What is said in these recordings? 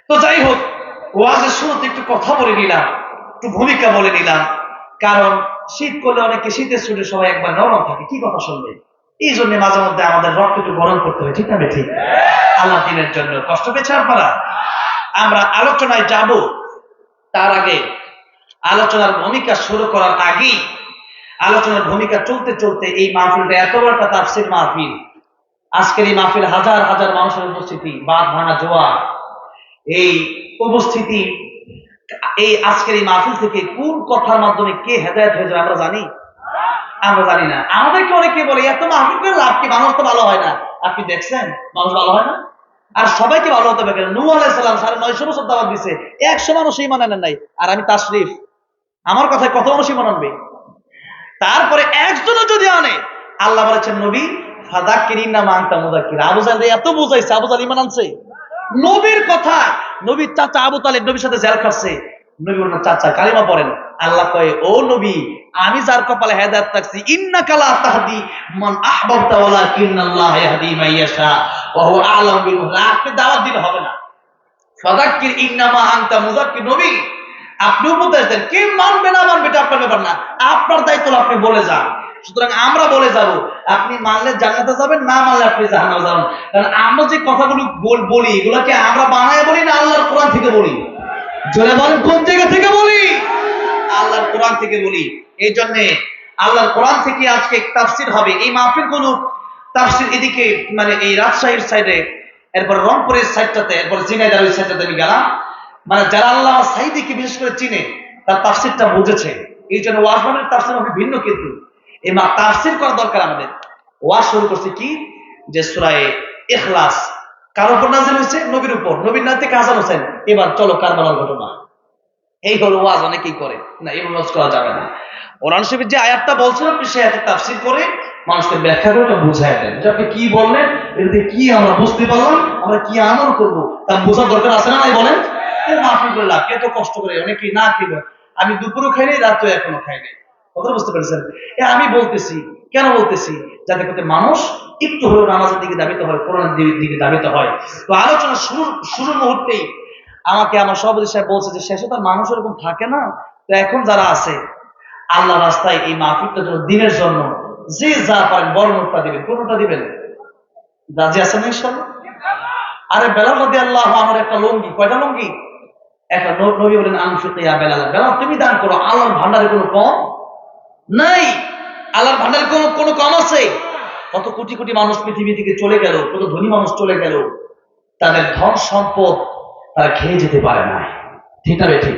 তো যাই হোক, ওয়াজের শুরুতে একটু কথা বলে নিলাম, একটু ভূমিকা বলে নিলাম, কারণ শীত করলে অনেকে শীতের ছুটে সবাই একবার নরম থাকে, কি কথা শুনবে। এই জন্য মাঝে মধ্যে আমাদের রক্ত একটু গরম করতে হয়, ঠিক না ঠিক? আল্লাহ দিনের জন্য কষ্ট পেয়েছে আপনারা। আমরা আলোচনায় যাব, তার আগে আলোচনার ভূমিকা শুরু করার আগেই, আলোচনার ভূমিকা চলতে চলতে এই মাহফিলটা এত বড় একটা তাফসীর মাহফিল। আজকের এই মাহফিল হাজার হাজার মানুষের উপস্থিতি, বাদ ভাঙা জোয়ার, এই উপস্থিতি, এই আজকের এই মাহফিল থেকে কোন কথার মাধ্যমে কে হেদায়েত হয়ে যাবে আমরা জানি? আমরা জানি না। আমাদেরকে অনেকে বলে এত মাহফিল করে লাভ কি, মানুষ তো ভালো হয় না। আপনি দেখছেন মানুষ ভালো হয় না? আর সবাইকে ভালো হতে হবে। নূহ আলাইহিস সালাম 950 বছর দাওয়াত দিছে, 100 মানুষ ঈমান আনে নাই। আর আমি তাশরীফ, আমার কথায় কত মানুষ ঈমান আনবে? তারপরে একজনও যদি আনে, আল্লাহ বলেছেন নবী ফাযাক্কির ইন্নামা আনতা মুযাক্কির। আবু জাহল এত বুঝাইছে, আবু জাহল ঈমান আনছে নবীর কথা। নবীর চাচা আবু তালিব নবীর সাথে জেল খাটছে, নবী বলেন চাচা কালিমা পড়েন। আল্লাহ কয় ও নবী, আমি যার কপালে হেদায়েত রাখছি, ইন্নাকা লা তাহদি মান আহবাবতা ওয়ালাকিন্নাল্লাহ ইয়াহদি মান ইয়াশা ওয়া হুয়া আ'লামু বিল মুহতাদিন। আপনি দাওয়াত দিলে হবে না। ফাযাক্কির ইন্নামা আনতা মুযাক্কির, নবী আপনি উপদেশ দেন, কে মানবে না মানবে এটা আপনার ব্যাপার না, আপনার দায়িত্ব আপনি বলে যান। সুতরাং আমরা বলে যাব, আপনি মানলে জান্নাতে যাবেন, না মানলে আপনি জাহান্নামে যাবেন। কারণ আমরা যে কথাগুলো বলি এগুলোকে আমরা বানায় বলি না আল্লাহর কোরআন থেকে বলি? জোরে বলেন কোন জায়গা থেকে বলি? আল্লাহর কোরআন থেকে বলি। এই জন্য আল্লাহর কোরআন থেকে আজকে তাফসীর হবে। এই মাহফিলগুলো তাফসীর এদিকে মানে এই রাজশাহীর সাইডে, এরপর রংপুরের সাইডটাতে, এরপর ঝিনাইদহের ওই সাইডটাতে আমি গেলাম। মানে যারা আল্লাহ সাইদিকে বিশেষ করে চিনে, তার তাফসীরটা বুঝেছে। এই জন্য ওয়াজ মাহফিলের তাফসীর হবে ভিন্ন, কিন্তু এই তাফসীর করা দরকার আমাদের। ওয়াজ শুরু করছে কি, যে সূরা ইখলাস কার উপর নাযিল হয়েছে? নবীর উপর, নবীর নাম থেকে হাসান হোসেন। এবার চলো কারবালার ঘটনা। এই হলো ওয়াজ। অনেকেই করে না, এই ওয়াজ করা যাবে না। কোরআন শরীফের যে আয়াতটা বলছেন আপনি সেই আয়াতের তাফসীর করে মানুষকে ব্যাখ্যা করে বুঝায় দেন যে আপনি কি বললেন, এতে কি আমরা বুঝতে পারলাম, আমরা কি আমল করবো তা বোঝার দরকার আছে না নাই বলেন? মাফি করে লাভ, এত কষ্ট করে অনেকেই না খেয়ে, আমি দুপুরও খাই নাই, রাতও এখনো খাই নাই। কথা বুঝতে পেরেছেন? আমি বলতেছি, কেন বলতেছি? যাতে করতে মানুষ একটু হলেও নামাজের দিকে দাবিত হয়, কোরআনের দিকে দাবিত হয়। তো আলোচনা শুরুর মুহূর্তেই আমাকে আমার সভাপতি সাহেব বলছে যে শেষে তার মানুষ এরকম থাকে না। তো এখন যারা আছে আল্লাহ রাস্তায় এই মাহফিলটার জন্য, দিনের জন্য যে যা পারেন বড় নোটটা দিবেন, কোনটা দিবেন? রাজি আছেন ইনশাআল্লাহ? আরে বেলাল রাদিয়াল্লাহু আনহু আমার একটা লুঙ্গি, কয়টা লুঙ্গি? একটা। নবী বলেন আনফিক ইয়া বেলাল, বেলাল তুমি দান করো, আল্লাহর ভান্ডারে কোনো কম নাই। আল্লাহর ভান্ডারে কোনো কম আছে? কত কোটি কোটি মানুষ পৃথিবী থেকে চলে গেল, কত ধনী মানুষ চলে গেল, তাদের ধন সম্পদ তারা খেয়ে যেতে পারে না, ঠিক না ঠিক?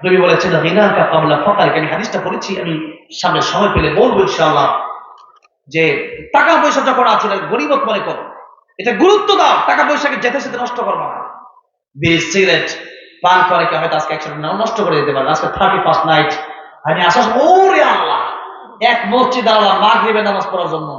নবী বলেছেন গিনাকা কাবলা ফাকারকে। আমি হাদিসটা পড়েছি, আমি সামনে সময় পেলে বলবো ইনশাআল্লাহ। যে টাকা পয়সা যখন আছে গরিবত মনে করো, এটা গুরুত্ব দাও, টাকা পয়সাকে যেতে সেতে নষ্ট করবো না। বিড়ি সিগারেট পান করে কে হয়তো আজকে একসাথে নষ্ট করে দিতে পারে। আজকে 31st নাইট আমি আসার, ওরে আল্লাহ, এক মসজিদ আল্লাহ মাগরিবের নামাজ পড়ার জন্য